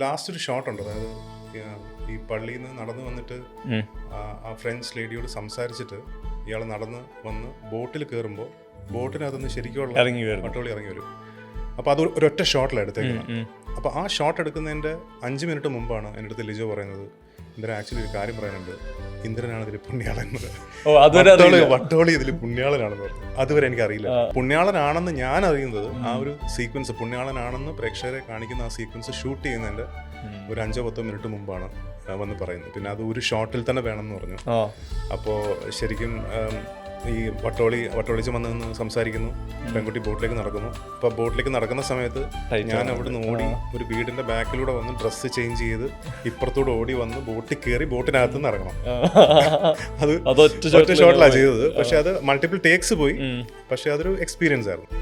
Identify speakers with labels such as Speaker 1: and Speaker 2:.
Speaker 1: Last ഒരു shot ഉണ്ട്, അതായത് ഈ പള്ളിയിൽ നിന്ന് നടന്നു വന്നിട്ട് ആ ഫ്രഞ്ച് ലേഡിയോട് സംസാരിച്ചിട്ട് ഇയാൾ നടന്ന് വന്ന് ബോട്ടിൽ കയറുമ്പോൾ ബോട്ടിനകത്തുനിന്ന് ശരിക്കുള്ള വട്ടോളി ഇറങ്ങി വരും. അപ്പോൾ അത് ഒരൊറ്റ ഷോട്ടിലാണ് എടുത്തേക്കുന്നത്. അപ്പോൾ ആ ഷോട്ട് എടുക്കുന്നതിൻ്റെ 5 മിനിറ്റ് മുമ്പാണ് എൻ്റെ അടുത്ത് ലിജോ പറയുന്നത്, ഇന്ദ്രൻ ആക്ച്വലി ഒരു കാര്യം പറയാനുണ്ട്, ഇന്ദ്രനാണ് ഇതിൽ പുണ്യാളെന്നത്, വട്ടോളി ഇതിൽ പുണ്യാളനാണെന്ന് പറഞ്ഞു. അതുവരെ എനിക്കറിയില്ല. പുണ്യാളനാണെന്ന് ഞാൻ അറിയുന്നത് ആ ഒരു സീക്വൻസ്, പുണ്യാളനാണെന്ന് പ്രേക്ഷകരെ കാണിക്കുന്ന ആ സീക്വൻസ് ഷൂട്ട് ചെയ്യുന്നതിൻ്റെ ഒരു 5-10 മിനിറ്റ് മുമ്പാണ് വന്ന് പറയുന്നത്. പിന്നെ അത് ഒരു ഷോട്ടിൽ തന്നെ വേണമെന്ന് പറഞ്ഞു. അപ്പോൾ ശരിക്കും ഈ വട്ടോളിച്ച് വന്ന് സംസാരിക്കുന്നു, പെൺകുട്ടി ബോട്ടിലേക്ക് നടക്കുന്നു. അപ്പോൾ ബോട്ടിലേക്ക് നടക്കുന്ന സമയത്ത് ഞാൻ അവിടുന്ന് ഓടി ഒരു വീടിന്റെ ബാക്കിലൂടെ വന്ന് ഡ്രസ്സ് ചേഞ്ച് ചെയ്ത് ഇപ്പുറത്തൂടെ ഓടി വന്ന് ബോട്ടിൽ കയറി ബോട്ടിനകത്ത് നിന്ന് ഇറങ്ങണം. അത് ഒറ്റ ഷോട്ടിലാണ് ചെയ്തത്. പക്ഷെ അത് മൾട്ടിപ്പിൾ ടേക്സ് പോയി. പക്ഷെ അതൊരു എക്സ്പീരിയൻസ് ആയിരുന്നു.